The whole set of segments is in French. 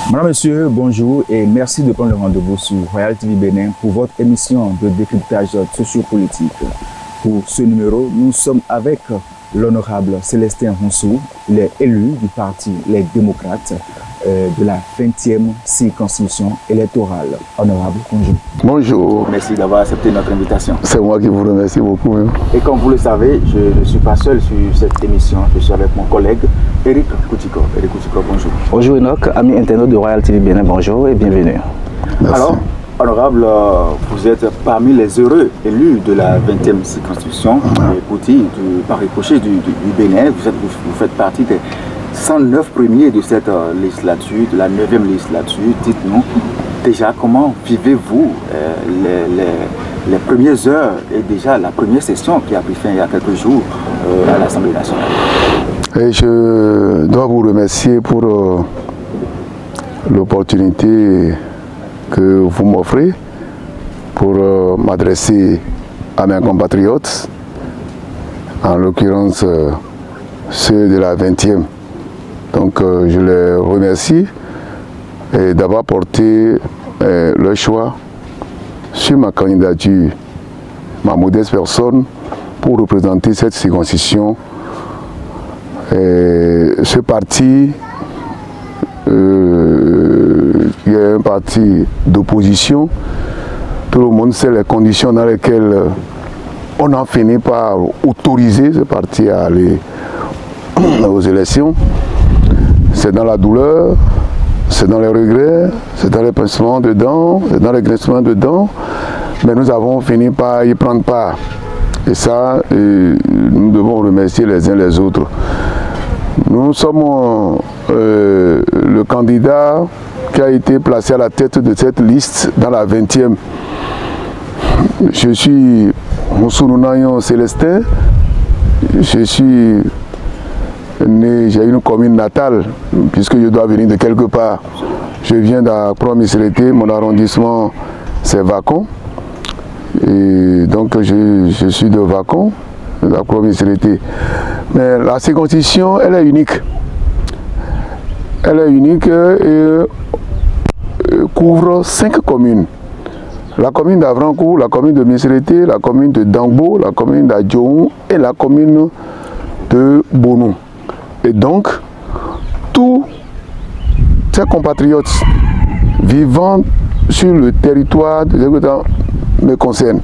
Madame, Monsieur, bonjour et merci de prendre le rendez-vous sur Royal TV Bénin pour votre émission de décryptage sociopolitique. Pour ce numéro, nous sommes avec l'honorable Célestin Roussou. Il est élu du parti Les Démocrates de la 20e circonscription électorale. Honorable, bonjour. Bonjour. Merci d'avoir accepté notre invitation. C'est moi qui vous remercie beaucoup. Et comme vous le savez, je ne suis pas seul sur cette émission. Je suis avec mon collègue Eric Koutiko. Eric Koutiko, bonjour. Bonjour Enoch, amis internautes de Royal TV Bénin, bonjour et bienvenue. Merci. Alors, honorable, vous êtes parmi les heureux élus de la 20e circonscription, par ricochet du Bénin. Vous faites partie des 109 premiers de cette législature, de la 9e législature. Dites-nous déjà comment vivez-vous les premières heures et déjà la première session qui a pris fin il y a quelques jours à l'Assemblée nationale. Et je dois vous remercier pour l'opportunité que vous m'offrez pour m'adresser à mes compatriotes, en l'occurrence ceux de la 20e. Donc je les remercie d'avoir porté leur choix sur ma candidature, ma modeste personne, pour représenter cette circonscription. Ce parti qui est un parti d'opposition, tout le monde sait les conditions dans lesquelles on a fini par autoriser ce parti à aller aux élections. C'est dans la douleur, c'est dans les regrets, c'est dans les pincements de dents, c'est dans les grincements de dents, mais nous avons fini par y prendre part. Et ça, nous devons remercier les uns les autres. Nous sommes le candidat qui a été placé à la tête de cette liste dans la 20e. Je suis Moussounou Célestin, je suis né, j'ai une commune natale, puisque je dois venir de quelque part. Je viens d'Accra-Missirité, mon arrondissement c'est Vacon. Et donc je suis de Vacon, d'Accra-Missirité. Mais la circonscription, elle est unique. Elle est unique et couvre 5 communes. La commune d'Avrancourt, la commune de Missirité, la commune de Dangbo, la commune d'Adjoum et la commune de Bonou. Et donc, tous ces compatriotes vivant sur le territoire de Zégotan me concernent.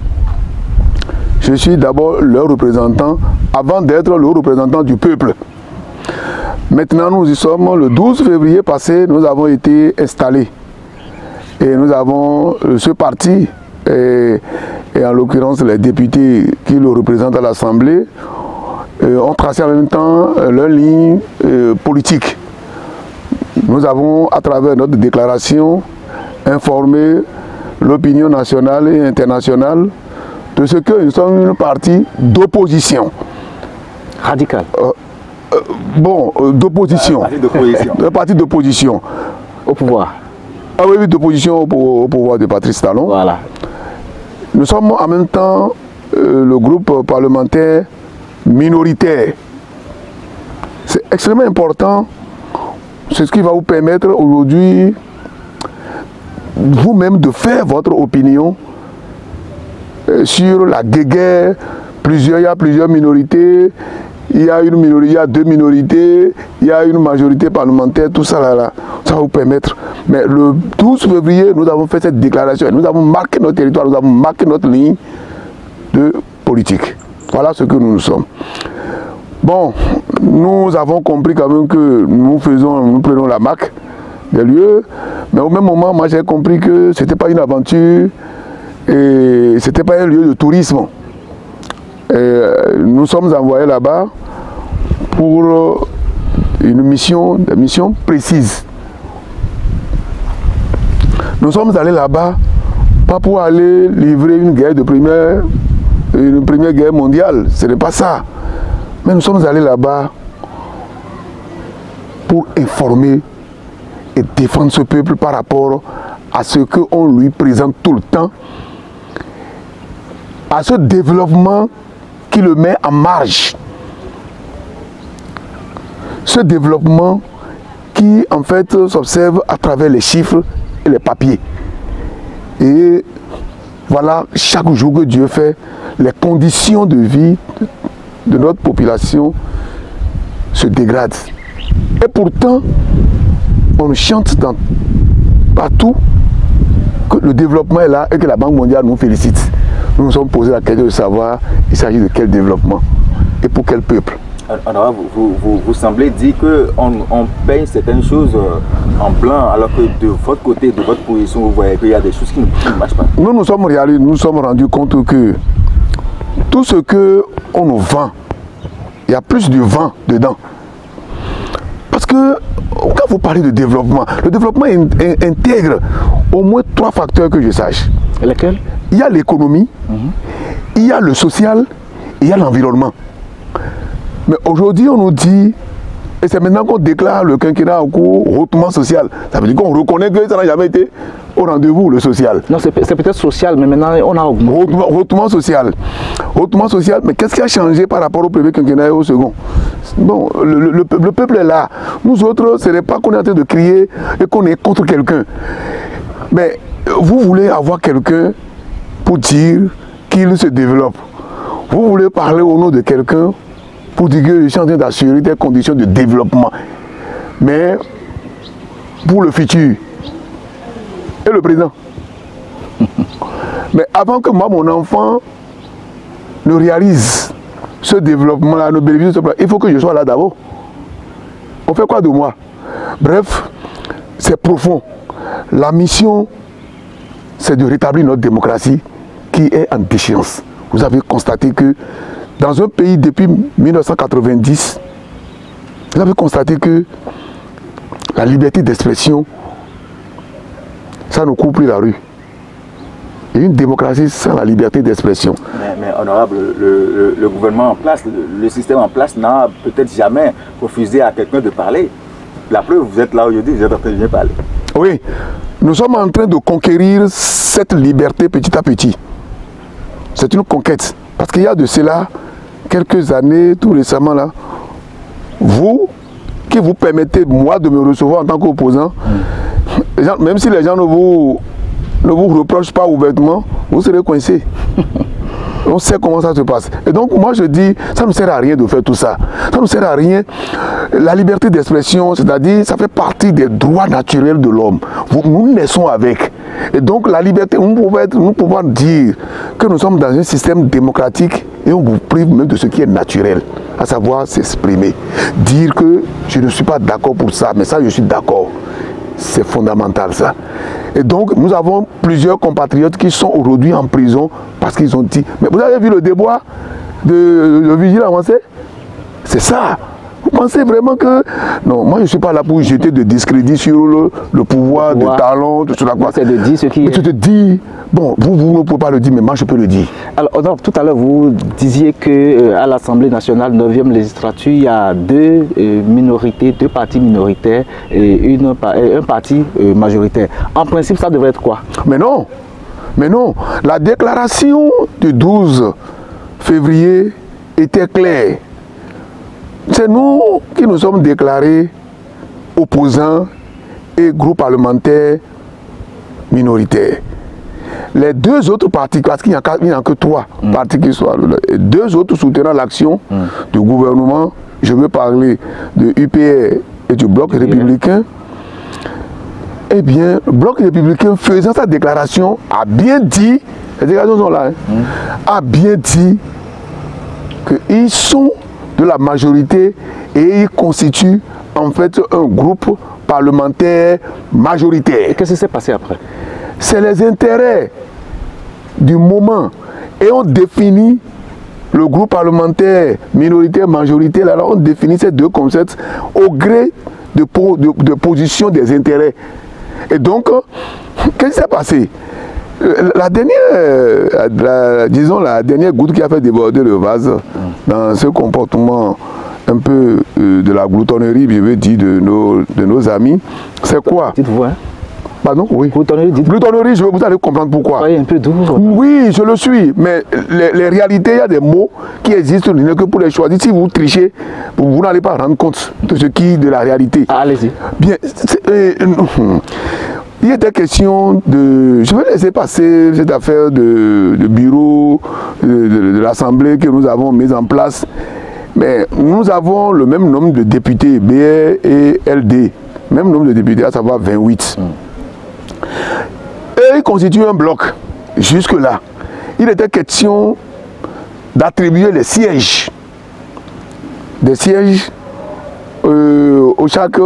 Je suis d'abord leur représentant avant d'être le représentant du peuple. Maintenant, nous y sommes. Le 12 février passé, nous avons été installés. Et nous avons ce parti, et en l'occurrence les députés qui le représentent à l'Assemblée, ont tracé en même temps leur ligne politique. Nous avons, à travers notre déclaration, informé l'opinion nationale et internationale de ce que nous sommes une partie d'opposition. Radical. D'opposition. Un parti d'opposition. Au pouvoir. Ah oui, d'opposition au pouvoir de Patrice Talon. Voilà. Nous sommes en même temps le groupe parlementaire minoritaire. C'est extrêmement important. C'est ce qui va vous permettre aujourd'hui vous-même de faire votre opinion sur la guéguerre. Il y a plusieurs minorités. Il y a une minorité, il y a 2 minorités, il y a une majorité parlementaire, tout ça là, ça va vous permettre. Mais le 12 février, nous avons fait cette déclaration, nous avons marqué notre territoire, nous avons marqué notre ligne de politique. Voilà ce que nous sommes. Bon, nous avons compris quand même que nous prenons la marque des lieux, mais au même moment, moi j'ai compris que ce n'était pas une aventure et ce n'était pas un lieu de tourisme. Nous sommes envoyés là-bas pour des missions précises. Nous sommes allés là-bas pas pour aller livrer une première guerre mondiale, ce n'est pas ça. Mais nous sommes allés là-bas pour informer et défendre ce peuple par rapport à ce qu'on lui présente tout le temps, à ce développement qui le met en marge. Ce développement qui qui en fait s'observe à travers les chiffres et les papiers. Et voilà, chaque jour que Dieu fait, les conditions de vie de notre population se dégradent. Et pourtant, on chante partout que le développement est là et que la Banque mondiale nous félicite. Nous nous sommes posé la question de savoir il s'agit de quel développement et pour quel peuple. Alors, vous semblez dire qu'on paye certaines choses en blanc, alors que de votre côté, de votre position, vous voyez qu'il y a des choses qui ne marchent pas. Nous nous sommes réalisés, nous nous sommes rendus compte que tout ce qu'on nous vend, il y a plus de vent dedans. Parce que quand vous parlez de développement, le développement intègre au moins 3 facteurs que je sache. Et lesquels? Il y a l'économie, il y a le social et il y a l'environnement. Mais aujourd'hui, on nous dit, et c'est maintenant qu'on déclare le quinquennat au cours hautement social. Ça veut dire qu'on reconnaît que ça n'a jamais été au rendez-vous, le social. Non, c'est peut-être social, mais maintenant on a augmenté. Hautement social. Hautement social, mais qu'est-ce qui a changé par rapport au premier quinquennat et au second? Bon, le peuple est là. Nous autres, ce n'est pas qu'on est en train de crier et qu'on est contre quelqu'un. Mais vous voulez avoir quelqu'un pour dire qu'il se développe. Vous voulez parler au nom de quelqu'un pour dire que je suis en train d'assurer des conditions de développement. Mais pour le futur et le présent. Mais avant que moi, mon enfant, ne réalise ce développement-là, ne bénéficie de ce plan, il faut que je sois là d'abord. On fait quoi de moi? Bref, c'est profond. La mission, c'est de rétablir notre démocratie qui est en déchéance. Vous avez constaté que dans un pays depuis 1990, vous avez constaté que la liberté d'expression, ça ne couvre plus la rue. Et une démocratie sans la liberté d'expression. Mais honorable, le gouvernement en place, le système en place n'a peut-être jamais refusé à quelqu'un de parler. La preuve, vous êtes là aujourd'hui, vous êtes en train de bien parler. Oui, nous sommes en train de conquérir cette liberté petit à petit. C'est une conquête. Parce qu'il y a de cela quelques années, tout récemment là, vous, qui vous permettez, moi, de me recevoir en tant qu'opposant, même si les gens ne vous reprochent pas ouvertement, vous serez coincé. On sait comment ça se passe. Et donc moi je dis, ça ne sert à rien de faire tout ça. Ça ne sert à rien. La liberté d'expression, c'est-à-dire, ça fait partie des droits naturels de l'homme. Nous naissons avec. Et donc la liberté, nous pouvons dire que nous sommes dans un système démocratique et on vous prive même de ce qui est naturel, à savoir s'exprimer. Dire que je ne suis pas d'accord pour ça, mais ça je suis d'accord. C'est fondamental ça. Et donc nous avons plusieurs compatriotes qui sont aujourd'hui en prison parce qu'ils ont dit, mais vous avez vu le débois de vigile avancé? C'est ça. Vous pensez vraiment que... Non, moi je ne suis pas là pour jeter de discrédit sur le pouvoir, de talent, de cela quoi. C'est de dire ce qui est... Mais tu te dis, bon, vous ne pouvez pas le dire, mais moi je peux le dire. Alors, tout à l'heure, vous disiez qu'à l'Assemblée nationale, 9e législature, il y a deux partis minoritaires et un parti majoritaire. En principe, ça devrait être quoi? Mais non. La déclaration du 12 février était claire. C'est nous qui nous sommes déclarés opposants et groupe parlementaire minoritaire. Les deux autres partis, parce qu'il n'y a que 3 partis qui sont là, et 2 autres soutenant l'action du gouvernement, je veux parler de UPR et du Bloc républicain. Eh bien, le Bloc républicain faisant sa déclaration a bien dit, les déclarations sont là, a bien dit qu'ils sont de la majorité et ils constituent en fait un groupe parlementaire majoritaire. Et qu'est-ce qui s'est passé après? C'est les intérêts du moment et on définit le groupe parlementaire minoritaire majoritaire. Alors on définit ces deux concepts au gré de position des intérêts. Et donc, qu'est-ce qui s'est passé? La dernière goutte qui a fait déborder le vase dans ce comportement un peu de la gloutonnerie, je veux dire, de nos amis, c'est quoi? Dites-vous, hein? Pardon? Oui. Gloutonnerie, vous allez comprendre pourquoi. Soyez un peu doux. Oui, je le suis, mais les réalités, il y a des mots qui existent que pour les choisir. Si vous trichez, vous n'allez pas rendre compte de ce qui est de la réalité. Allez-y. Bien, il était question de... Je vais laisser passer cette affaire de bureau de l'Assemblée que nous avons mise en place. Mais nous avons le même nombre de députés, BR et LD. Même nombre de députés, à savoir 28. Et ils constituent un bloc. Jusque-là, il était question d'attribuer les sièges. Des sièges aux chaque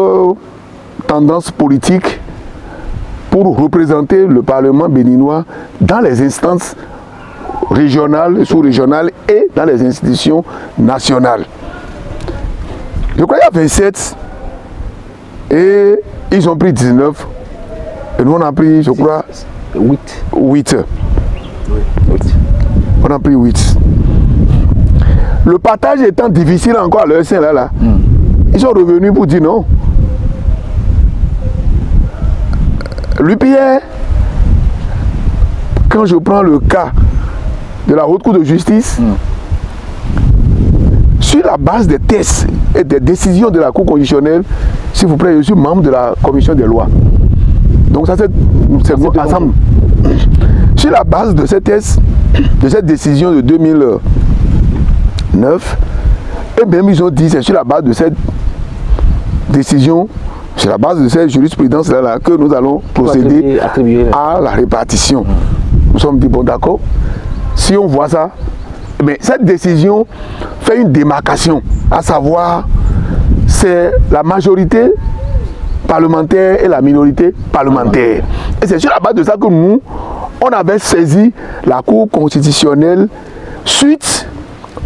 tendance politique pour représenter le Parlement béninois dans les instances régionales, sous-régionales et dans les institutions nationales. Je crois qu'il y a 27 et ils ont pris 19 et nous on a pris, je crois, 8. On a pris 8. Le partage étant difficile encore à leur sein là, ils sont revenus pour dire non. L'UPR, quand je prends le cas de la Haute Cour de justice, sur la base des tests et des décisions de la Cour constitutionnelle, s'il vous plaît, je suis membre de la commission des lois. Donc ça c'est ensemble. Sur la base de ces tests, de cette décision de 2009, et même ils ont dit c'est sur la base de cette décision, sur la base de cette jurisprudence là que nous allons procéder à la répartition. Nous sommes dit bon d'accord, si on voit ça, mais cette décision fait une démarcation, à savoir c'est la majorité parlementaire et la minorité parlementaire. Et c'est sur la base de ça que nous, on avait saisi la Cour constitutionnelle suite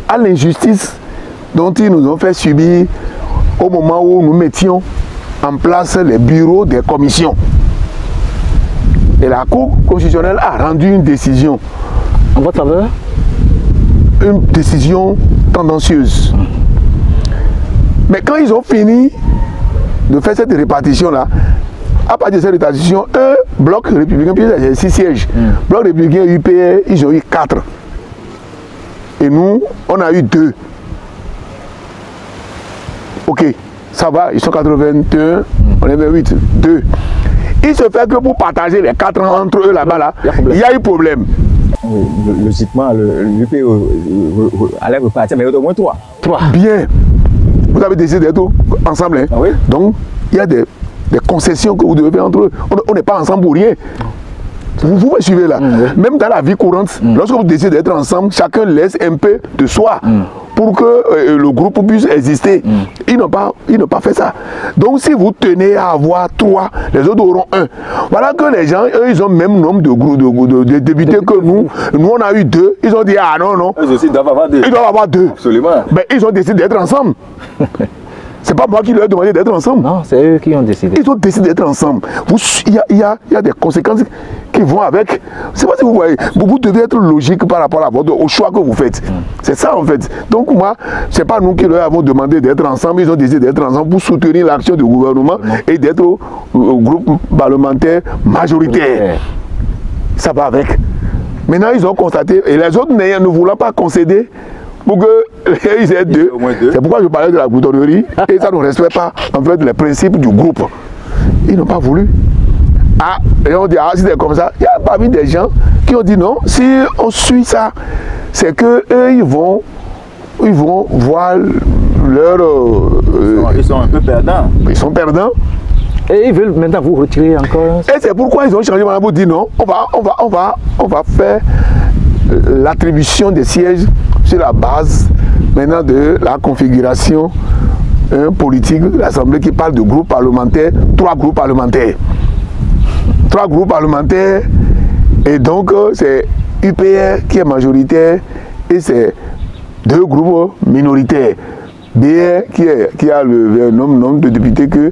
à l'injustice dont ils nous ont fait subir au moment où nous mettions en place les bureaux des commissions. Et la Cour constitutionnelle a rendu une décision. En votre faveur? Une décision tendancieuse. Mais quand ils ont fini de faire cette répartition-là, à partir de cette répartition, eux, bloc républicain, puis il y a 6 sièges. Bloc républicain UPR, ils ont eu 4. Et nous, on a eu 2. Ok, ça va, ils sont 81, on est 28, 2. Il se fait que pour partager les 4 ans entre eux là-bas, là, il y a eu problème. Logiquement, l'UPR allait repartir, mais il y a au moins 3. Bien. Vous avez décidé d'être ensemble. Hein? Ah oui? Donc, il y a des concessions que vous devez faire entre eux. On n'est pas ensemble pour rien. Vous me suivez là. Même dans la vie courante, lorsque vous décidez d'être ensemble, chacun laisse un peu de soi pour que le groupe puisse exister. Ils n'ont pas fait ça. Donc si vous tenez à avoir 3, les autres auront 1. Voilà que les gens, eux, ils ont le même nombre de députés que nous. Nous, on a eu 2. Ils ont dit, ah non, non. Eux aussi doivent avoir 2. Ils doivent avoir 2. Absolument. Mais ils ont décidé d'être ensemble. C'est pas moi qui leur ai demandé d'être ensemble. Non, c'est eux qui ont décidé. Ils ont décidé d'être ensemble. Il y a des conséquences qui vont avec. C'est pas si vous voyez. Vous devez être logique par rapport au choix que vous faites. C'est ça en fait. Donc moi, c'est pas nous qui leur avons demandé d'être ensemble. Ils ont décidé d'être ensemble pour soutenir l'action du gouvernement et d'être au groupe parlementaire majoritaire. Ça va avec. Maintenant, ils ont constaté, et les autres ne voulant pas concéder, pour qu'ils aient 2. C'est pourquoi je parlais de la gloutonnerie et ça ne respecte pas en fait les principes du groupe. Ils n'ont pas voulu. Ah, et on dit, ah, si c'est comme ça, il y a parmi des gens qui ont dit non, si on suit ça, c'est que eux, ils vont voir leur... ils sont un peu perdants. Ils sont perdants. Et ils veulent maintenant vous retirer encore. Et c'est pourquoi ils ont changé pour dire non, on va faire l'attribution des sièges sur la base maintenant de la configuration politique de l'Assemblée qui parle de groupes parlementaires, 3 groupes parlementaires. 3 groupes parlementaires et donc c'est UPR qui est majoritaire et c'est 2 groupes minoritaires. BR qui a le même nombre de députés que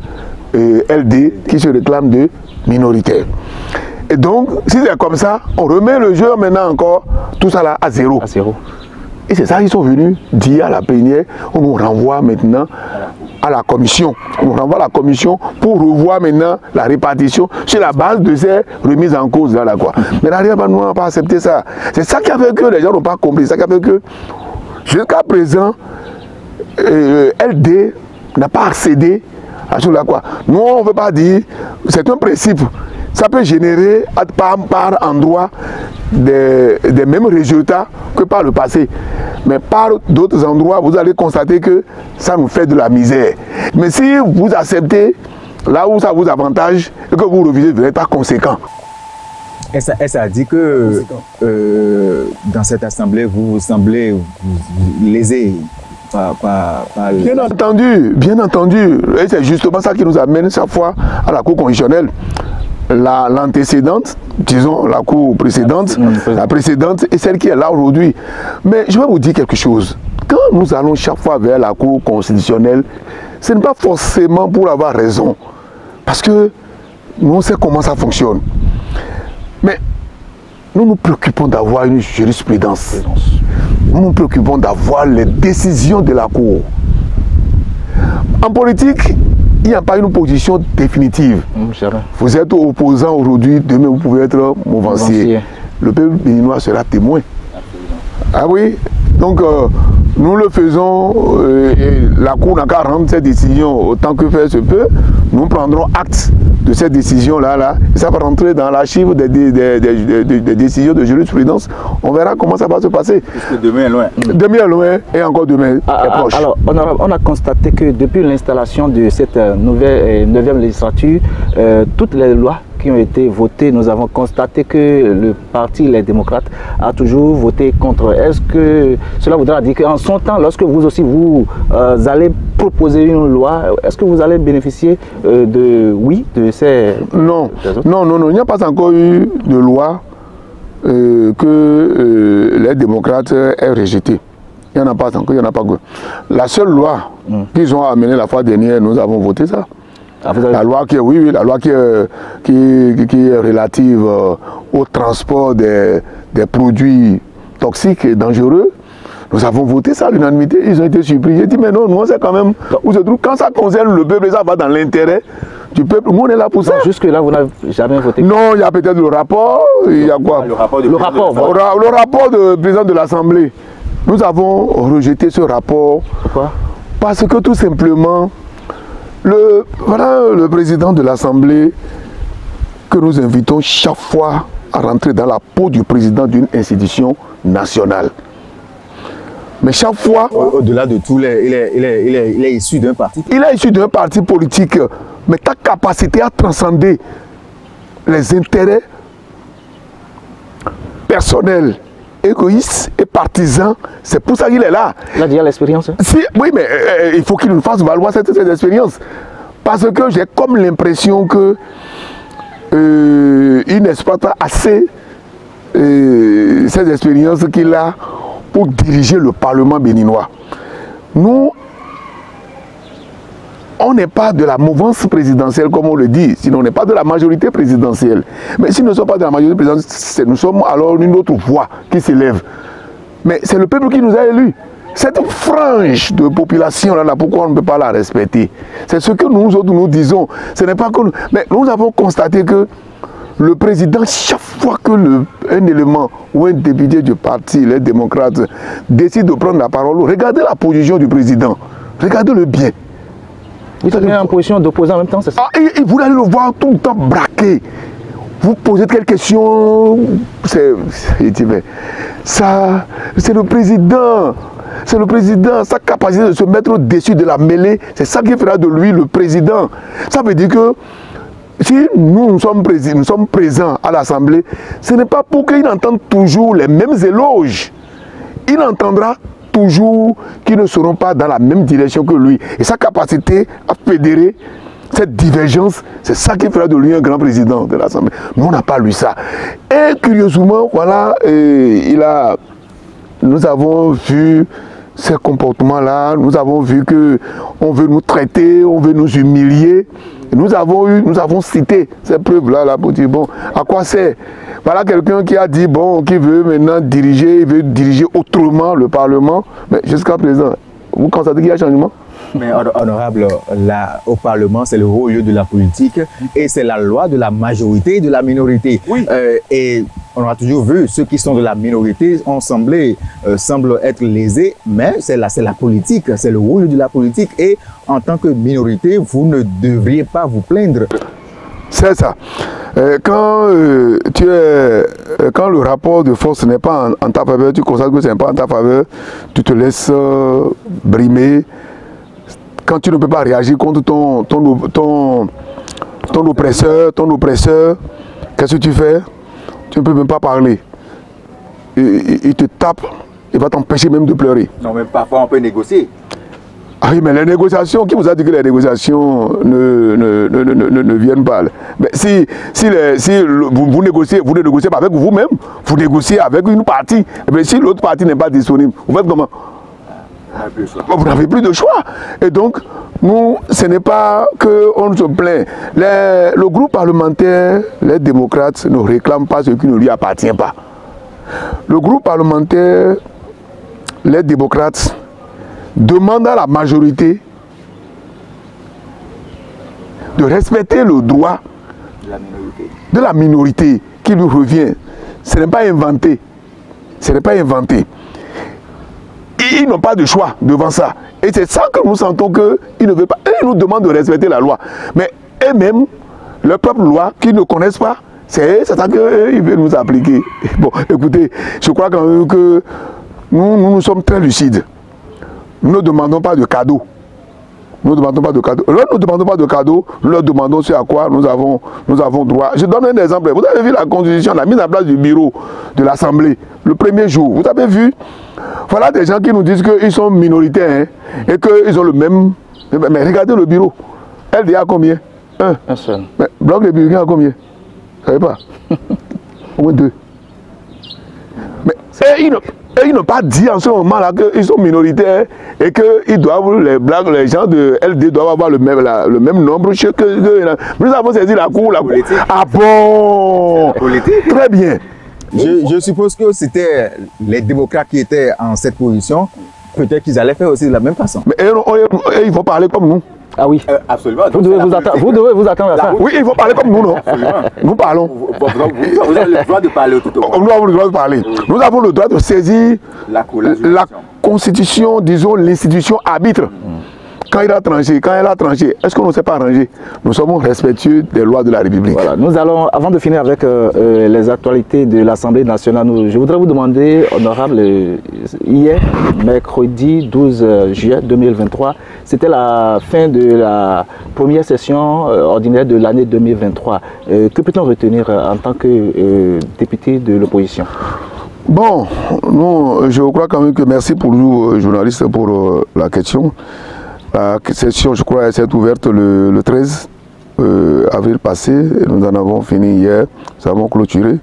LD qui se réclame de minoritaire. Et donc, si c'est comme ça, on remet le jeu maintenant encore, tout ça là à 0. À 0. Et c'est ça qu'ils sont venus dire à la plénière, on nous renvoie maintenant à la commission. On renvoie à la commission pour revoir maintenant la répartition sur la base de ces remises en cause là, quoi. Mais la République n'a pas accepté ça. C'est ça qui a fait que les gens n'ont pas compris. C'est ça qui a fait que jusqu'à présent, LD n'a pas accédé à ce là, quoi. Nous, on ne veut pas dire, c'est un principe. Ça peut générer par endroit des mêmes résultats que par le passé. Mais par d'autres endroits, vous allez constater que ça nous fait de la misère. Mais si vous acceptez là où ça vous avantage et que vous revisez, vous n'êtes pas conséquent. Est-ce à dire que dans cette assemblée, vous semblez vous léser Bien entendu. Et c'est justement ça qui nous amène chaque fois à la Cour constitutionnelle. L'antécédente, disons la cour précédente, la précédente et celle qui est là aujourd'hui. Mais je vais vous dire quelque chose. Quand nous allons chaque fois vers la Cour constitutionnelle, ce n'est pas forcément pour avoir raison. Parce que nous on sait comment ça fonctionne. Mais nous nous préoccupons d'avoir une jurisprudence. Nous nous préoccupons d'avoir les décisions de la Cour. En politique, il n'y a pas une position définitive. Vous êtes opposant aujourd'hui, demain vous pouvez être mouvancier. Le peuple béninois sera témoin. Ah oui, donc nous le faisons, et la Cour n'a qu'à rendre cette décision autant que faire se peut. Nous prendrons acte de cette décision-là, et ça va rentrer dans l'archive des décisions de jurisprudence. On verra comment ça va se passer. Puisque demain est loin. Demain est loin et encore demain est proche. Alors, on a constaté que depuis l'installation de cette nouvelle 9e législature, toutes les lois qui ont été votées, nous avons constaté que le parti Les Démocrates a toujours voté contre. Est-ce que cela voudra dire qu'en son temps, lorsque vous aussi vous allez proposer une loi, est-ce que vous allez bénéficier de ces... Non, il n'y a pas encore eu de loi que les démocrates aient rejetée. Il n'y en a pas encore, il n'y en a pas. La seule loi qu'ils ont amenée la fois dernière, nous avons voté ça. La loi qui est, la loi qui est relative au transport des produits toxiques et dangereux. Nous avons voté ça à l'unanimité, ils ont été surpris. J'ai dit, mais non, nous on sait quand même où se trouve. Quand ça concerne le peuple, ça va dans l'intérêt du peuple. Nous on est là pour ça. Jusque-là, vous n'avez jamais voté? Non, il y a peut-être le rapport. Il y a quoi? Le rapport du président de l'Assemblée. Nous avons rejeté ce rapport. Pourquoi? Parce que tout simplement, le président de l'Assemblée que nous invitons chaque fois à rentrer dans la peau du président d'une institution nationale. Mais chaque fois... Au-delà de tout, il est issu d'un parti. Il est issu d'un parti politique. Mais ta capacité à transcender les intérêts personnels, égoïstes et partisans, c'est pour ça qu'il est là. Il a déjà l'expérience. Oui, mais il faut qu'il nous fasse valoir cette expérience. Parce que j'ai comme l'impression que il n'exploite pas assez ces expériences qu'il a pour diriger le Parlement béninois. Nous, on n'est pas de la mouvance présidentielle comme on le dit, sinon on n'est pas de la majorité présidentielle. Mais si nous ne sommes pas de la majorité présidentielle, nous sommes alors une autre voix qui s'élève. Mais c'est le peuple qui nous a élus. Cette frange de population là, pourquoi on ne peut pas la respecter? C'est ce que nous autres nous disons. Ce n'est pas que nous... Mais nous avons constaté que le président, chaque fois que un élément ou un député du parti, les démocrates, décide de prendre la parole, regardez la position du président. Regardez-le bien. Vous êtes en position d'opposant en même temps, c'est ça? Vous allez le voir tout le temps braqué. Vous posez quelle question? C'est le président. C'est le président, sa capacité de se mettre au-dessus de la mêlée, c'est ça qui fera de lui le président. Ça veut dire que si nous sommes présents à l'Assemblée, ce n'est pas pour qu'il entende toujours les mêmes éloges. Il entendra toujours qu'ils ne seront pas dans la même direction que lui. Et sa capacité à fédérer cette divergence, c'est ça qui fera de lui un grand président de l'Assemblée. Nous, on n'a pas lu ça. Et curieusement, voilà, nous avons vu ces comportements-là, nous avons vu qu'on veut nous traiter, on veut nous humilier. Nous avons cité ces preuves-là pour dire, bon, à quoi c'est? Voilà quelqu'un qui a dit, bon, qui veut maintenant diriger, il veut diriger autrement le Parlement. Mais jusqu'à présent, vous constatez qu'il y a changement? Mais honorable, là, au Parlement, c'est le haut lieu de la politique et c'est la loi de la majorité et de la minorité. Oui. Et on a toujours vu ceux qui sont de la minorité semblent être lésés, mais c'est la politique, c'est le haut lieu de la politique. Et en tant que minorité, vous ne devriez pas vous plaindre. C'est ça. Quand le rapport de force n'est pas en ta faveur, tu constates que ce n'est pas en ta faveur, tu te laisses brimer. Quand tu ne peux pas réagir contre ton oppresseur, qu'est-ce que tu fais? Tu ne peux même pas parler. Il te tape, il va t'empêcher même de pleurer. Non, mais parfois on peut négocier. Ah oui, mais les négociations, qui vous a dit que les négociations ne viennent pas? Mais si vous négociez, vous ne négociez pas avec vous-même, vous négociez avec une partie. Mais si l'autre partie n'est pas disponible, vous faites comment? Vous n'avez plus de choix. Et donc, nous, ce n'est pas qu'on se plaint. Le groupe parlementaire, les démocrates, ne réclament pas ce qui ne lui appartient pas. Le groupe parlementaire, les démocrates, demande à la majorité de respecter le droit de la minorité qui lui revient. Ce n'est pas inventé. Ce n'est pas inventé. Ils n'ont pas de choix devant ça. Et c'est ça que nous sentons qu'ils ne veulent pas. Ils nous demandent de respecter la loi. Mais eux-mêmes, leur propre loi, qu'ils ne connaissent pas, c'est ça qu'ils veulent nous appliquer. Bon, écoutez, je crois quand même que nous sommes très lucides. Nous ne demandons pas de cadeaux. Nous ne demandons pas de cadeaux. Là, nous ne demandons pas de cadeaux, nous leur demandons ce à quoi nous avons droit. Je donne un exemple. Vous avez vu la Constitution, la mise en place du bureau de l'Assemblée, le premier jour. Vous avez vu? Voilà des gens qui nous disent qu'ils sont minoritaires et qu'ils ont le même... Mais regardez le bureau. LDA a combien? Un seul. Mais Bloc républicain a combien? Vous ne savez pas? Au moins 2. Mais ils n'ont pas dit en ce moment-là qu'ils sont minoritaires et que les gens de LD doivent avoir le même nombre que nous avons saisi la cour. Ah bon? Très bien. Je suppose que c'était les démocrates qui étaient en cette position. Peut-être qu'ils allaient faire aussi de la même façon. Mais ils vont parler comme nous. Ah oui. Absolument. Vous devez vous attendre à ça. Oui, il faut parler comme nous, non? Nous parlons. Vous avez le droit de parler tout au long. Nous avons le droit de parler. Nous avons le droit de saisir la Constitution, disons l'institution arbitre. Quand elle a tranché, est-ce qu'on ne s'est pas arrangé? Nous sommes respectueux des lois de la République. Voilà. Nous allons, avant de finir avec les actualités de l'Assemblée nationale, je voudrais vous demander, honorable, hier, mercredi 12 juillet 2023, c'était la fin de la première session ordinaire de l'année 2023. Que peut-on retenir en tant que député de l'opposition? Bon, je crois quand même que merci pour nous, journalistes, pour la question. La session, je crois, s'est ouverte le 13 avril passé. Nous en avons fini hier. Nous avons clôturé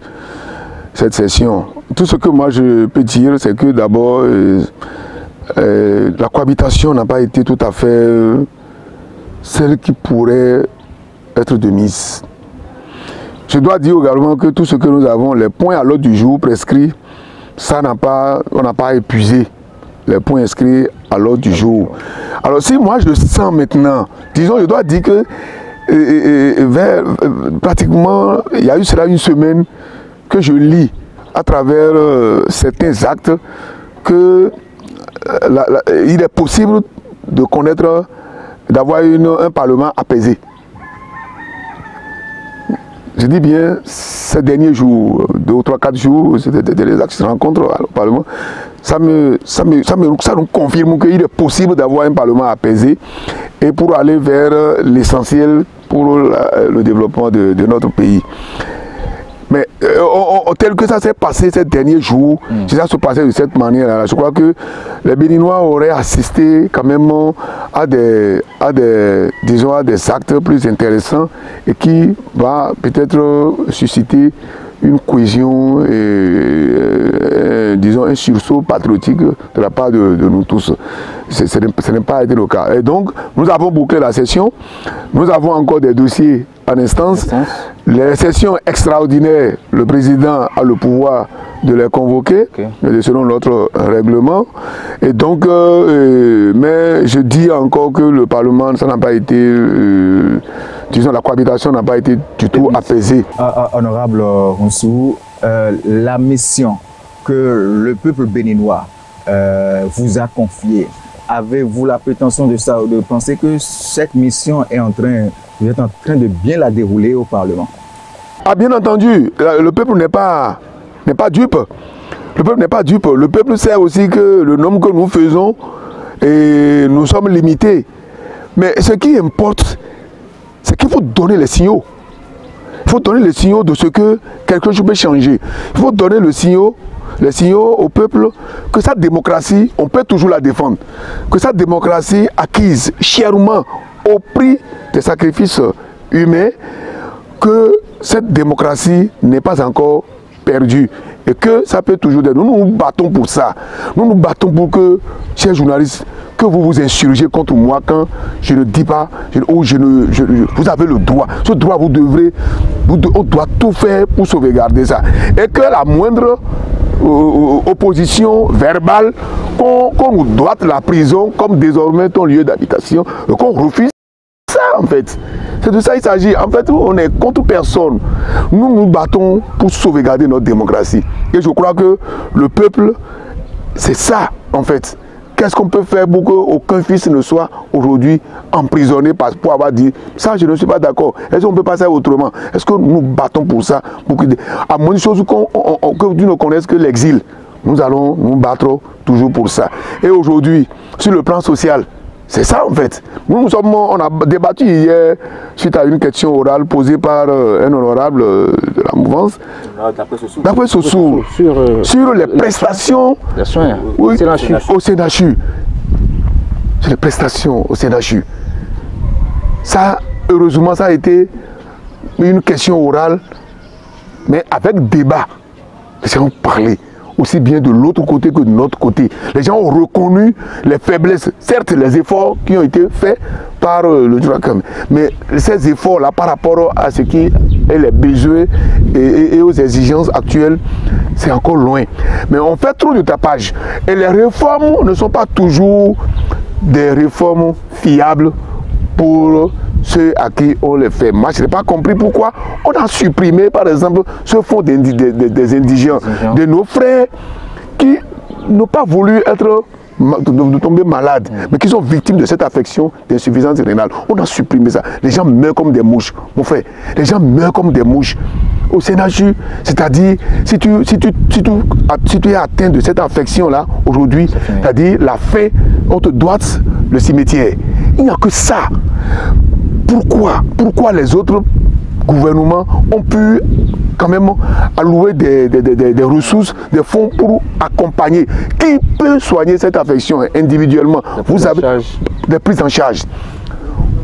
cette session. Tout ce que moi je peux dire, c'est que d'abord, la cohabitation n'a pas été tout à fait celle qui pourrait être de mise. Je dois dire également que tout ce que nous avons, les points à l'ordre du jour prescrits, on n'a pas épuisé les points inscrits à l'ordre du jour. Alors si moi je sens maintenant, disons, je dois dire que pratiquement, il y a eu cela une semaine que je lis à travers certains actes que il est possible de connaître, d'avoir un parlement apaisé. Je dis bien, ces derniers jours, 2 ou 3, 4 jours, c'était les actes qui se rencontrent au Parlement, ça nous confirme qu'il est possible d'avoir un Parlement apaisé et pour aller vers l'essentiel pour le développement de notre pays. Mais tel que ça s'est passé ces derniers jours, si ça se passait de cette manière-là, je crois que les Béninois auraient assisté quand même à des actes plus intéressants et qui va peut-être susciter une cohésion et disons un sursaut patriotique de la part de nous tous. Ce n'est pas été le cas. Et donc, nous avons bouclé la session. Nous avons encore des dossiers en instance. Les sessions extraordinaires, le président a le pouvoir de les convoquer, selon notre règlement. Et donc, mais je dis encore que le Parlement, ça n'a pas été, disons, la cohabitation n'a pas été du tout apaisée. Honorable Rounsou, la mission que le peuple béninois vous a confiée, avez-vous la prétention de ça, de penser que cette mission est vous êtes en train de bien la dérouler au Parlement? Ah, bien entendu, le peuple n'est pas dupe. Le peuple n'est pas dupe. Le peuple sait aussi que le nombre que nous faisons, et nous sommes limités. Mais ce qui importe, c'est qu'il faut donner les signaux. Il faut donner les signaux de ce que quelque chose peut changer. Il faut donner les signaux au peuple que sa démocratie, on peut toujours la défendre. Que sa démocratie acquise chèrement au prix des sacrifices humains, que cette démocratie n'est pas encore perdue et que ça peut toujours être. Nous nous battons pour ça. Nous nous battons pour que, chers journalistes, que vous vous insurgez contre moi quand je ne dis pas, vous avez le droit. Ce droit, on doit tout faire pour sauvegarder ça. Et que la moindre opposition verbale, qu'on nous doite la prison comme désormais ton lieu d'habitation, qu'on refuse ça en fait. C'est de ça qu'il s'agit. En fait, on est contre personne. Nous nous battons pour sauvegarder notre démocratie. Et je crois que le peuple, c'est ça en fait. Qu'est-ce qu'on peut faire pour qu'aucun fils ne soit aujourd'hui emprisonné pour avoir dit ça, je ne suis pas d'accord. Est-ce qu'on peut passer autrement? Est-ce que nous battons pour ça? À moins de choses que Dieu ne connaisse que l'exil, nous allons nous battre toujours pour ça. Et aujourd'hui, sur le plan social, c'est ça en fait. On a débattu hier suite à une question orale posée par un honorable de la mouvance. D'après Sossou, sur les prestations au CNHU. Sur les prestations au CNHU. Ça, heureusement, ça a été une question orale, mais avec débat. Les gens ont parlé. Aussi bien de l'autre côté que de notre côté. Les gens ont reconnu les faiblesses, certes les efforts qui ont été faits par le DRACAM, mais ces efforts-là par rapport à ce qui est les besoins et aux exigences actuelles, c'est encore loin. Mais on fait trop de tapage et les réformes ne sont pas toujours des réformes fiables pour ceux à qui on les fait. Moi, je n'ai pas compris pourquoi on a supprimé, par exemple, ce fonds des indigents, de nos frères qui n'ont pas voulu de tomber malades, mais qui sont victimes de cette affection d'insuffisance rénale. On a supprimé ça. Les gens meurent comme des mouches, mon frère. Les gens meurent comme des mouches. Au CNHU, c'est-à-dire, si tu es atteint de cette affection-là, aujourd'hui, c'est-à-dire la faim, on te doite le cimetière. Il n'y a que ça. Pourquoi les autres gouvernements ont pu quand même allouer des ressources, des fonds pour accompagner? Qui peut soigner cette affection individuellement? Vous avez des prises en charge.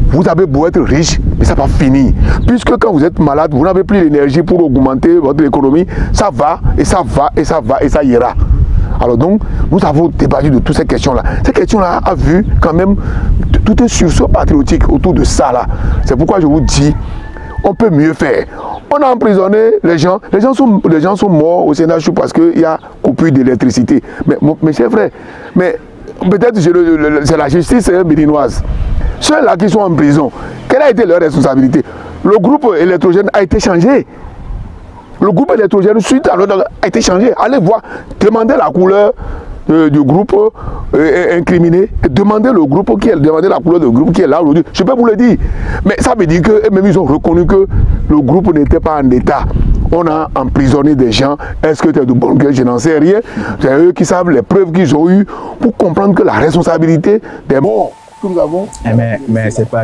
Vous avez beau être riche, mais ça va finir. Puisque quand vous êtes malade, vous n'avez plus l'énergie pour augmenter votre économie. Ça va, et ça va, et ça va, et ça ira. Alors donc, nous avons débattu de toutes ces questions-là. Ces questions-là ont vu quand même tout un sursaut patriotique autour de ça là. C'est pourquoi je vous dis, on peut mieux faire. On a emprisonné les gens. Les gens sont morts au CNHU parce qu'il y a coupure d'électricité. Mais c'est vrai. Mais peut-être c'est la justice béninoise. Ceux-là qui sont en prison, quelle a été leur responsabilité? Le groupe électrogène a été changé. Le groupe électrogène suite à l'autre a été changé. Allez voir, demandez la couleur du groupe incriminé, demandez la couleur du groupe qui est là aujourd'hui. Je peux vous le dire. Mais ça veut dire que même ils ont reconnu que le groupe n'était pas en état. On a emprisonné des gens. Est-ce que tu es de bon cœur? Je n'en sais rien. C'est eux qui savent les preuves qu'ils ont eues pour comprendre que la responsabilité des morts que nous avons. Mais c'est pas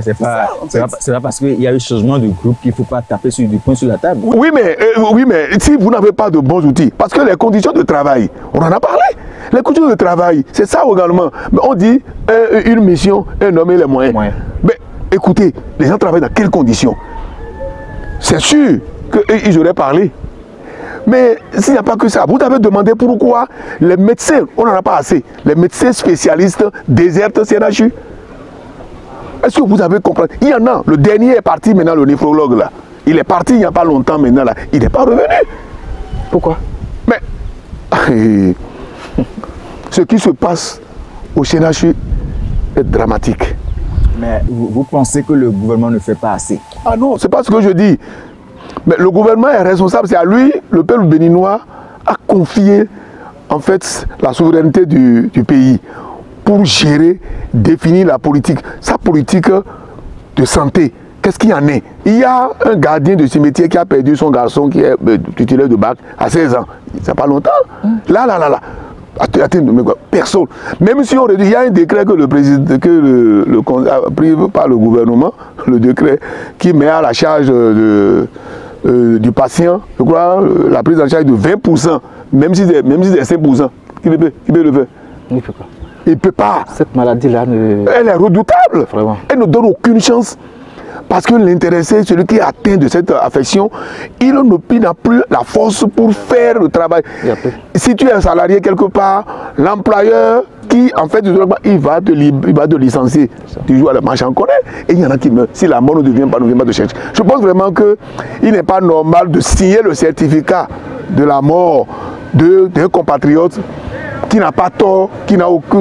parce qu'il y a eu changement de groupe qu'il ne faut pas taper du poing sur la table. Oui, mais si vous n'avez pas de bons outils, parce que les conditions de travail, on en a parlé. Les conditions de travail, c'est ça également. Mais on dit une mission, un homme et les moyens. Mais écoutez, les gens travaillent dans quelles conditions? C'est sûr qu'ils auraient parlé. Mais s'il n'y a pas que ça, vous avez demandé pourquoi les médecins, on n'en a pas assez, les médecins spécialistes désertent CNHU. Est-ce que vous avez compris? Il y en a, le dernier est parti maintenant, le néphrologue là. Il est parti il n'y a pas longtemps maintenant là. Il n'est pas revenu. Pourquoi? Mais ce qui se passe au CNHU est dramatique. Mais vous pensez que le gouvernement ne fait pas assez? Ah non, c'est pas ce que je dis. Mais le gouvernement est responsable, c'est à lui, le peuple béninois a confié en fait la souveraineté du pays pour gérer, définir la politique, sa politique de santé. Qu'est-ce qu'il y en est? Il y a un gardien de cimetière qui a perdu son garçon qui est titulaire de bac à 16 ans. Ça pas longtemps. Là. Attends, personne. Même si on dit, il y a un décret que le président, a pris par le gouvernement, le décret qui met à la charge du patient, je crois, la prise en charge de 20%, même si c'est 5%. Qui peut le faire? Il ne peut pas. Il ne peut pas. Cette maladie-là, elle est redoutable. Vraiment. Elle ne donne aucune chance. Parce que l'intéressé, celui qui est atteint de cette affection, il n'a plus la force pour faire le travail. Si tu es un salarié quelque part, l'employeur qui, en fait, il va te licencier. Tu joues à la marche en connaît. Et il y en a qui meurent. Si la mort ne vient pas de chercher. Je pense vraiment qu'il n'est pas normal de signer le certificat de la mort d'un compatriote qui n'a pas tort, qui n'a aucun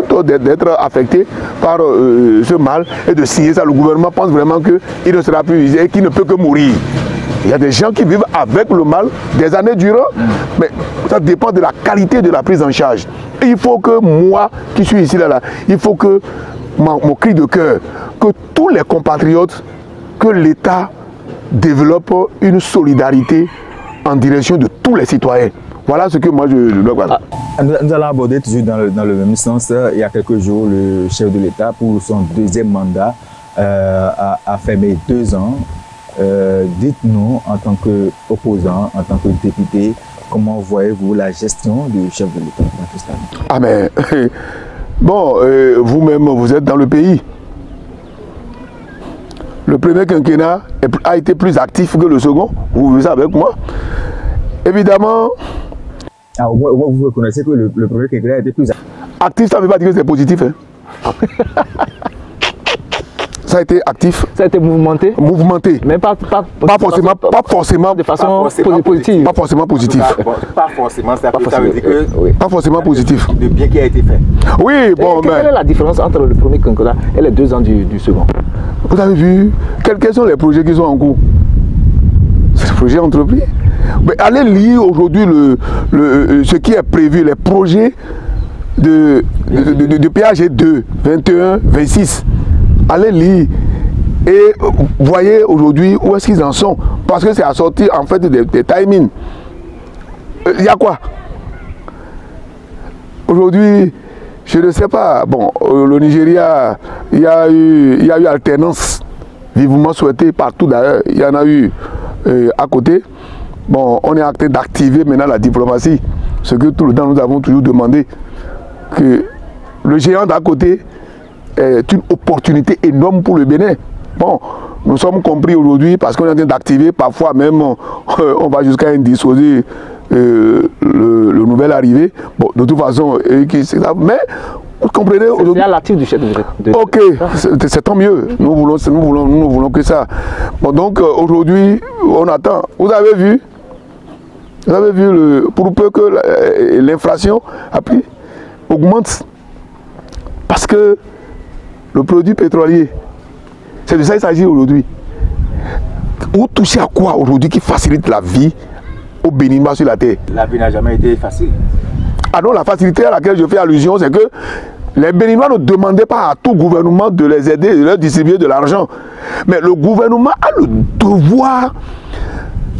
tort d'être affecté par ce mal, et de signer ça. Le gouvernement pense vraiment qu'il ne sera plus visé et qu'il ne peut que mourir. Il y a des gens qui vivent avec le mal des années durant, mais ça dépend de la qualité de la prise en charge. Et il faut que moi, qui suis ici, là, il faut que mon cri de cœur, que tous les compatriotes, que l'État développe une solidarité en direction de tous les citoyens. Voilà ce que moi je dois voir. Nous allons aborder toujours dans le même sens. Il y a quelques jours, le chef de l'État, pour son deuxième mandat, a fermé 2 ans. Dites-nous, en tant qu'opposant, en tant que député, comment voyez-vous la gestion du chef de l'État dans ce stade? Ah mais, bon, vous-même, vous êtes dans le pays. Le premier quinquennat a été plus actif que le second, vous vivez ça avec moi. Évidemment... Ah, au moins, vous reconnaissez que le premier quinquennat a été plus actif, ça ne veut pas dire que c'est positif. Hein. Ça a été actif. Ça a été mouvementé. Mouvementé. Mais pas forcément de façon positive. Pas forcément positif. Pas forcément, ça veut dire que... Oui. Pas forcément positif. De bien qui a été fait. Oui, bon, mais... Quelle est la différence entre le premier quinquennat et les 2 ans du second? Vous avez vu quels sont les projets qui sont en cours? C'est des projets entrepris. Mais allez lire aujourd'hui ce qui est prévu, les projets de PAG 2, 21, 26. Allez lire et voyez aujourd'hui où est-ce qu'ils en sont. Parce que c'est à sortir en fait des timings. Il y a quoi? Aujourd'hui, je ne sais pas. Bon, le Nigeria, il y a eu alternance vivement souhaitée partout d'ailleurs. Il y en a eu à côté. Bon, on est en train d'activer maintenant la diplomatie. Ce que tout le temps nous avons toujours demandé. Que le géant d'à côté est une opportunité énorme pour le Bénin. Bon, nous sommes compris aujourd'hui parce qu'on est en train d'activer. Parfois même, on va jusqu'à indisposer le nouvel arrivé. Bon, de toute façon, mais vous comprenez aujourd'hui. C'est l'actif du chef de Ok, c'est tant mieux. Nous voulons que ça. Bon, donc aujourd'hui, on attend. Vous avez vu, pour peu que l'inflation augmente, parce que le produit pétrolier, c'est de ça qu'il s'agit aujourd'hui. Vous touchez à quoi aujourd'hui qui facilite la vie au Béninois sur la terre? La vie n'a jamais été facile. Ah non, la facilité à laquelle je fais allusion, c'est que les Béninois ne demandaient pas à tout gouvernement de les aider, de leur distribuer de l'argent. Mais le gouvernement a le devoir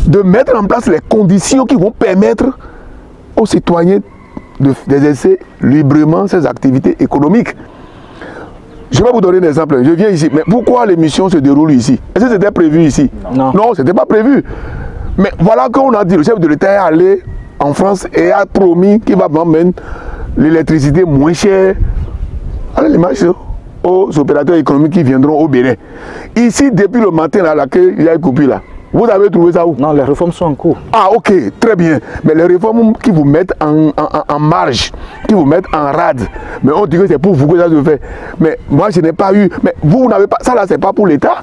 de mettre en place les conditions qui vont permettre aux citoyens d'exercer librement ces activités économiques. Je vais vous donner un exemple. Je viens ici. Mais pourquoi l'émission se déroule ici? Est-ce que c'était prévu ici? Non. Non, ce n'était pas prévu. Mais voilà qu'on a dit, le chef de l'État est allé en France et a promis qu'il va vendre l'électricité moins chère à l'image aux opérateurs économiques qui viendront au Bénin. Ici, depuis le matin, là, il y a une coupure là. Vous avez trouvé ça où? Non, les réformes sont en cours. Ah, ok, très bien. Mais les réformes qui vous mettent en marge, qui vous mettent en rade, mais on dit que c'est pour vous que ça se fait. Mais moi, je n'ai pas eu. Mais vous n'avez pas. Ça là, c'est pas pour l'État.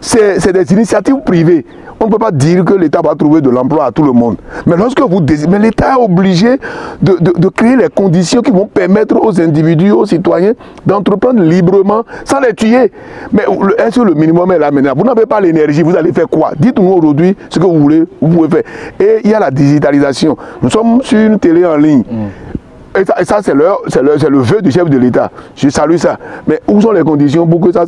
c'est des initiatives privées. On ne peut pas dire que l'État va trouver de l'emploi à tout le monde. Mais lorsque vous désirez, mais l'État est obligé de créer les conditions qui vont permettre aux individus, aux citoyens d'entreprendre librement sans les tuer. Mais est-ce que le minimum est là maintenant? Vous n'avez pas l'énergie, vous allez faire quoi? Dites-nous aujourd'hui ce que vous voulez, vous pouvez faire. Et il y a la digitalisation. Nous sommes sur une télé en ligne. Et ça c'est le vœu du chef de l'État. Je salue ça. Mais où sont les conditions pour que ça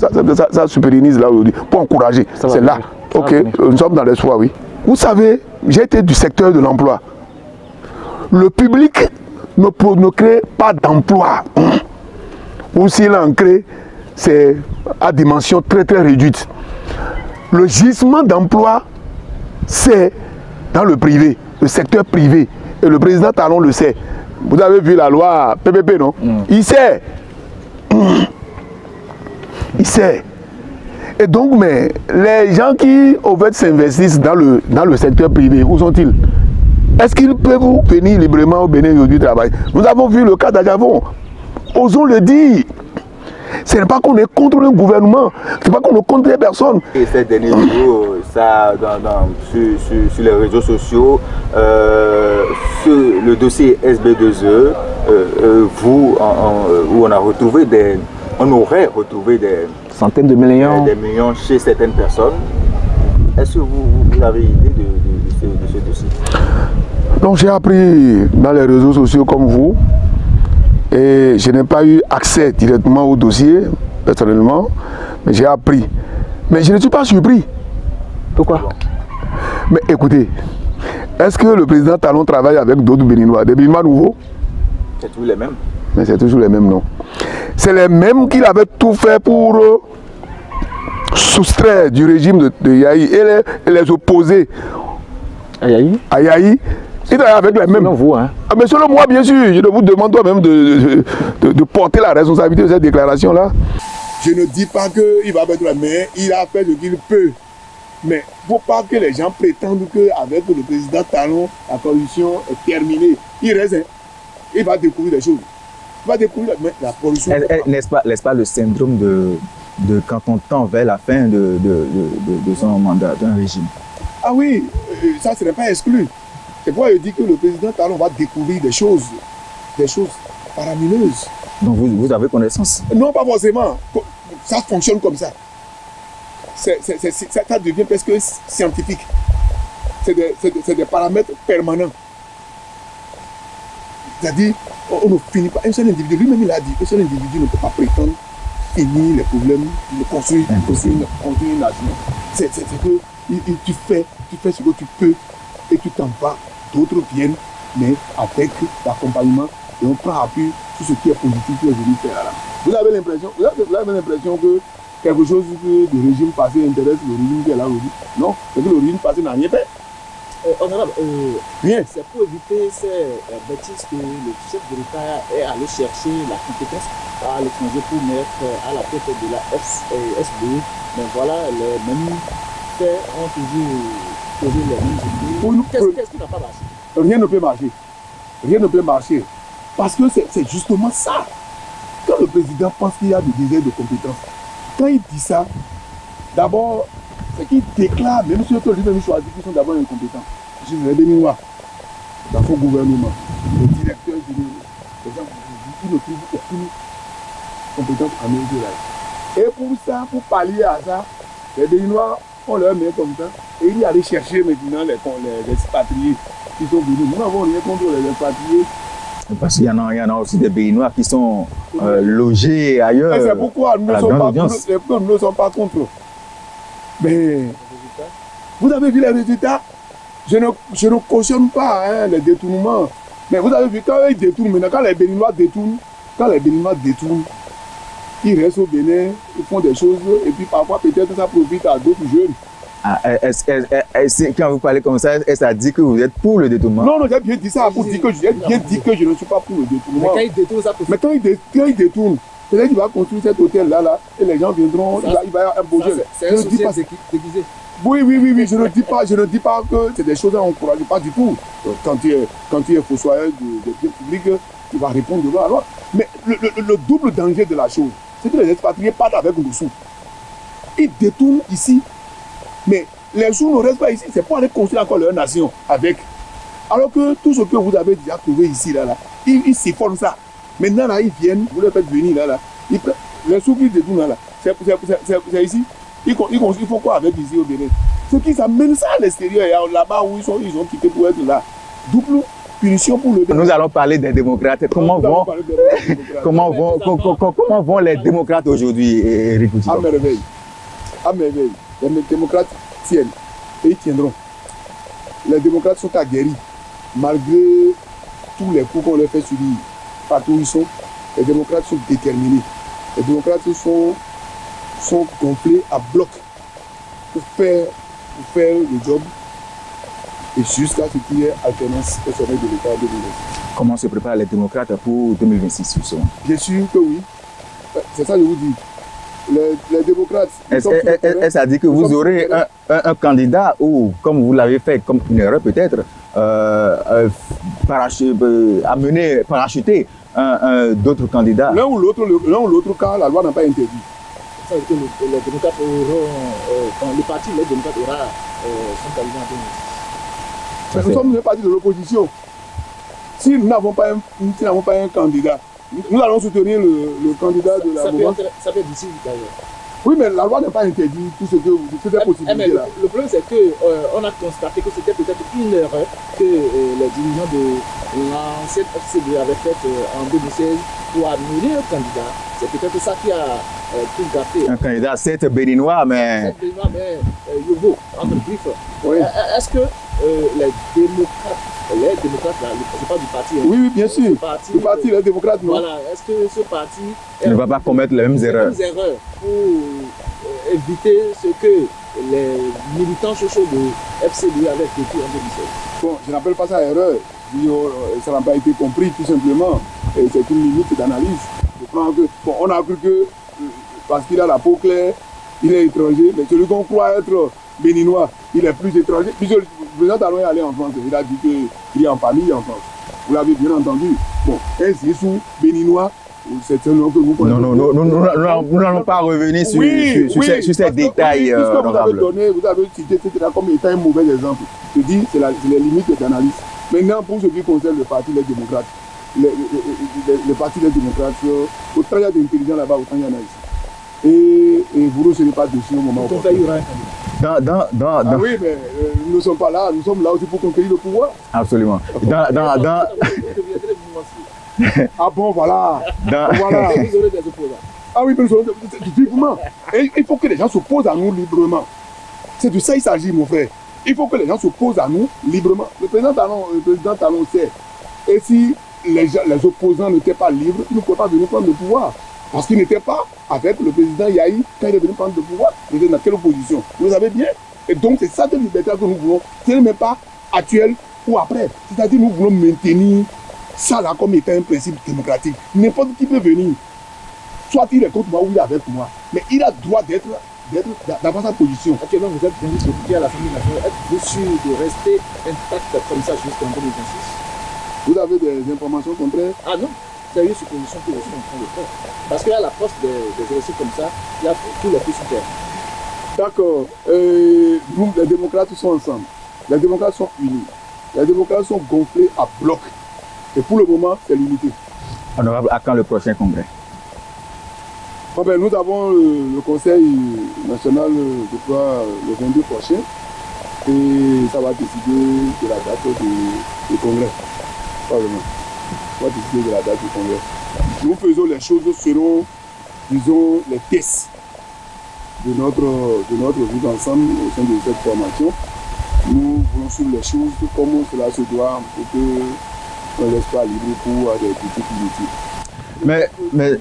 se pérennise là aujourd'hui? Pour encourager. C'est là. Ok, nous sommes dans l'espoir, oui. Vous savez, j'ai été du secteur de l'emploi. Le public ne crée pas d'emploi. Ou s'il en crée, c'est à dimension très très réduite. Le gisement d'emploi, c'est dans le privé, le secteur privé. Et le président Talon le sait. Vous avez vu la loi PPP, non? Il sait. Il sait. Et donc, mais les gens qui, au fait, s'investissent dans le secteur privé, où sont-ils? Est-ce qu'ils peuvent venir librement au Bénin du travail? Nous avons vu le cas d'Adjavon. Osons le dire. Ce n'est pas qu'on est contre un gouvernement, ce n'est pas qu'on est contre les personnes. Et ces derniers jours, ça, sur les réseaux sociaux, sur le dossier SB2E, où on a retrouvé on aurait retrouvé des centaines de millions. Des millions chez certaines personnes. Est-ce que vous avez idée de ce dossier? Donc j'ai appris dans les réseaux sociaux comme vous, et je n'ai pas eu accès directement au dossier, personnellement, mais j'ai appris. Mais je ne suis pas surpris. Pourquoi? Mais écoutez, est-ce que le président Talon travaille avec d'autres Béninois, des Béninois nouveaux? C'est toujours les mêmes. Mais c'est toujours les mêmes, non. C'est les mêmes qu'il avait tout fait pour soustraire du régime de Yahi et les opposer à Yahi. Il travaille avec les mêmes. Selon vous, hein? Mais selon moi, bien sûr, je vous demande toi-même de porter la responsabilité de cette déclaration-là. Je ne dis pas qu'il va mettre la main, il a fait ce qu'il peut. Mais il ne faut pas que les gens prétendent qu'avec le président Talon, la corruption est terminée. Il reste, il va découvrir des choses. Il va découvrir la corruption. N'est-ce pas le syndrome de quand on tend vers la fin de son mandat, d'un régime? Ah oui, ça ce n'est pas exclu. C'est pourquoi je dis que le président Talon va découvrir des choses faramineuses. Donc vous avez connaissance? Non, pas forcément. Ça fonctionne comme ça. Ça devient presque scientifique. C'est des paramètres permanents. C'est-à-dire, on ne finit pas. Un seul individu, lui-même il a dit, un seul individu ne peut pas prétendre finir les problèmes, construire une nation. C'est que tu fais ce que tu peux et tu t'en vas. D'autres viennent, mais avec l'accompagnement, et on prend appui sur ce qui est positif que je vais faire là. Vous avez l'impression que quelque chose que le régime passé intéresse le régime qui est là aujourd'hui? Non, c'est que le régime passé n'a rien fait. Honorable, rien. C'est pour éviter ces bêtises que le chef de l'État est allé chercher la compétence à l'étranger pour mettre à la tête de la SBE. Mais voilà, les mêmes faits ont toujours posé les mêmes idées. Qu'est-ce qui n'a pas marché? Rien ne peut marcher. Rien ne peut marcher. Parce que c'est justement ça. Quand le président pense qu'il y a des désert de compétences, quand il dit ça, d'abord, c'est qu'il déclare, même ceux que lui-même choisit, qui sont d'abord incompétents. Je suis les Béninois, dans son gouvernement, les directeurs généraux, les gens qui ne trouvent aucune compétence en eux. Et pour ça, pour pallier à ça, les Béninois ont leur main comme ça, et il y allait chercher maintenant les expatriés qui sont venus. Nous n'avons rien contre les expatriés. Parce qu'il y en a aussi des Béninois qui sont logés ailleurs. Et c'est pourquoi nous ne sommes pas contre. Mais vous avez vu les résultats? Je ne cautionne pas les détournements. Mais vous avez vu quand ils détournent, maintenant quand les Béninois détournent, ils restent au Bénin, ils font des choses et puis parfois peut-être ça profite à d'autres jeunes. Quand vous parlez comme ça, est-ce à dire que vous êtes pour le détournement? Non, j'ai bien dit ça pour dire que je ne suis pas pour le détournement. Mais quand ils détournent, ça profite. Mais quand ils détournent, peut-être qu'il va construire cet hôtel-là et les gens viendront, il va y avoir un beau jeu. C'est un social déguisé. Oui, je ne dis pas que c'est des choses à encourager, pas du tout. Quand tu es fossoyeur des biens publics, tu vas répondre devant la loi. Mais le double danger de la chose, c'est que les expatriés partent avec le sou. Ils détournent ici Mais les sous ne restent pas ici, c'est pour aller construire encore leur nation avec. Alors que tout ce que vous avez déjà trouvé ici, ils s'effondrent ça. Maintenant, là, ils viennent, vous les faites venir, les sous qu'ils détournent, c'est ici. Ils font quoi avec ici au Bénin? Ceux qui amènent ça à l'extérieur, là-bas où ils ont quitté pour être là. Double punition pour le Bénin. Nous allons parler des démocrates. Comment vont les démocrates aujourd'hui, Eric Oudjidong? À merveille. À merveille. Les démocrates tiennent. Et ils tiendront. Les démocrates sont aguerris. Malgré tous les coups qu'on leur fait subir, partout où ils sont, les démocrates sont déterminés. Les démocrates sont gonflés à bloc pour faire le job et jusqu'à ce qu'il y ait alternance au sommet de l'État en 2026. Comment se préparent les démocrates pour 2026 justement? Bien sûr que oui. C'est ça que je vous dis. Les démocrates... Est-ce à dire que vous aurez un candidat ou, comme vous l'avez fait, comme une erreur peut-être, parachuter d'autres candidats? L'un ou l'autre cas, la loi n'a pas interdit. Ça veut dire que les démocrates auront, quand le parti, les démocrates aura son candidat en 2026. Nous sommes un parti de l'opposition. Si nous n'avons pas un candidat, nous allons soutenir le candidat de la mouvance. Ça peut être d'ici d'ailleurs. Oui, mais la loi n'a pas interdit tout ce que vous dites, cette possibilité-là. Le problème, c'est qu'on a constaté que c'était peut-être une erreur que les dirigeants de l'ancienne FCD avaient faite en 2016 pour amener un candidat. C'est peut-être ça qui a tout gâté. Un candidat, certes béninois, mais... Yovo, entre griffes. Oui. Est-ce que les démocrates, là, je parle du parti. Oui, bien sûr. Le parti, les démocrates, non. Voilà, est-ce que ce parti ne va pas commettre les mêmes erreurs pour éviter ce que les militants sociaux de FCD avaient vécu en 2016? Bon, je n'appelle pas ça erreur. Ça n'a pas été compris, tout simplement. C'est une limite d'analyse. On a cru que, parce qu'il a la peau claire, il est étranger, mais celui qu'on croit être béninois, il est plus étranger. Puisque le président Talon est allé en France, il a dit qu'il est en famille en France. Vous l'avez bien entendu. Bon, ainsi sous béninois, c'est un nom que vous connaissez. Non, nous n'allons pas revenir sur ces détails. Vous avez cité, etc., comme étant un mauvais exemple. Je dis, c'est les limites d'analyse. Maintenant, pour ce qui concerne le parti des démocrates, le parti des démocrates, autant il y a d'intelligents là-bas, autant il y en a ici. Et vous ne serez pas dessus au moment où il y aura un candidat. Ah oui, mais nous ne sommes pas là, nous sommes là aussi pour conquérir le pouvoir. Absolument. Ah bon, voilà. Voilà. Vous aurez des opposants. Ah oui, mais nous aurons vivement. Et il faut que les gens s'opposent à nous librement. C'est de ça qu'il s'agit, mon frère. Il faut que les gens s'opposent à nous librement. Le président Talon sait. Et si les opposants n'étaient pas libres, ils ne pouvaient pas venir prendre le pouvoir. Parce qu'ils n'étaient pas avec le président Yahi quand il est venu prendre le pouvoir. Ils étaient dans quelle opposition? Vous le savez bien. Et donc c'est ça de liberté que nous voulons. Ce n'est même pas actuel ou après. C'est-à-dire nous voulons maintenir ça là comme étant un principe démocratique. N'importe qui peut venir. Soit il est contre moi ou il est avec moi. Mais il a droit d'avoir sa position. Actuellement, vous êtes bien député à l'Assemblée nationale. Êtes-vous sûr de rester intact comme ça jusqu'en 2026? Vous avez des informations contraires? Ah non, c'est une supposition que je suis en train de faire. Parce qu'à la poste des élections comme ça, il y a tous les petits terres. D'accord. Les démocrates sont ensemble. Les démocrates sont unis. Les démocrates sont gonflés à bloc. Et pour le moment, c'est limité. Honorable, à quand le prochain congrès? Bon, ben, nous avons le conseil national, je crois, le 22 prochain. Et ça va décider de la date du congrès. Pas vraiment. On va décider de la date du congrès. Nous faisons les choses selon, disons, les tests de notre vie ensemble au sein de cette formation. Nous voulons suivre les choses comme cela se doit pour qu'on ne laisse pas libre pour des critiques inutiles. Mais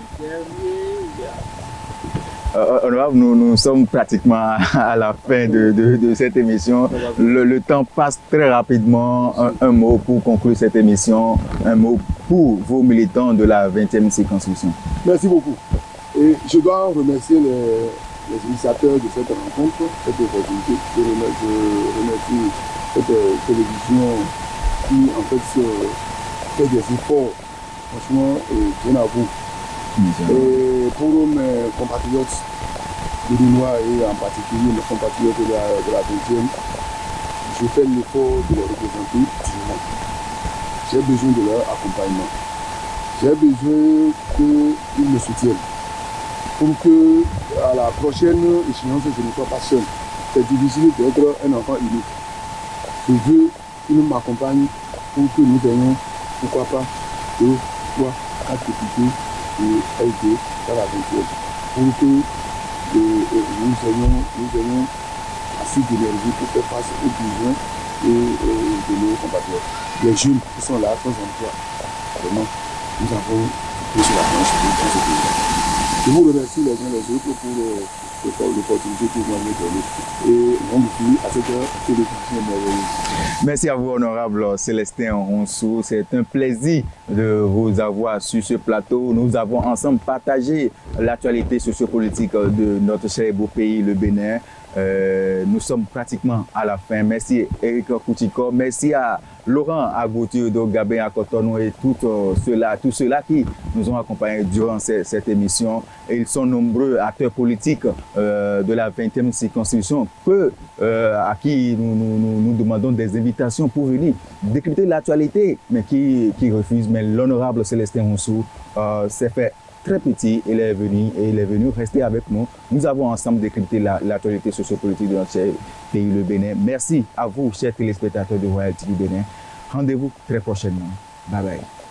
honorable, nous sommes pratiquement à la fin de cette émission. Le temps passe très rapidement. Un mot pour conclure cette émission, un mot pour vos militants de la 20e circonscription. Merci beaucoup. Et je dois remercier les initiateurs de cette rencontre, cette opportunité. Je remercie cette télévision qui en fait fait des efforts, franchement, bien à vous. Et pour mes compatriotes, Béninois et en particulier mes compatriotes de la 20e, je fais l'effort de les représenter dignement. J'ai besoin de leur accompagnement. J'ai besoin qu'ils me soutiennent pour que à la prochaine échéance, je ne sois pas seul. C'est difficile d'être un enfant unique. Je veux qu'ils m'accompagnent pour que nous ayons, pourquoi pas, 2, 3, 4 députés et LD dans la 20e. Pour que nous ayons assez d'énergie pour faire face aux besoins de nos compatriotes. Les jeunes qui sont là, sans emploi, vraiment, nous avons pris sur la planche pour ce pays. Je vous remercie les uns les autres pour l'opportunité que vous m'avez donnée. Et on vous dit à cette heure, télévision merveilleuse. Merci à vous, honorable Célestin Ronceau. C'est un plaisir de vous avoir sur ce plateau. Nous avons ensemble partagé l'actualité sociopolitique de notre cher beau pays, le Bénin. Nous sommes pratiquement à la fin. Merci Eric Koutiko, merci à Laurent Agouti, Gabin Akotonou et tous ceux-là qui nous ont accompagnés durant cette émission. Et ils sont nombreux acteurs politiques de la 20e circonscription à qui nous demandons des invitations pour venir décrypter l'actualité, mais qui refusent. Mais l'honorable Célestin Ronceau s'est fait très petit, il est venu rester avec nous. Nous avons ensemble décrypté l'actualité sociopolitique de notre pays, le Bénin. Merci à vous, chers téléspectateurs de Royal TV Bénin. Rendez-vous très prochainement. Bye bye.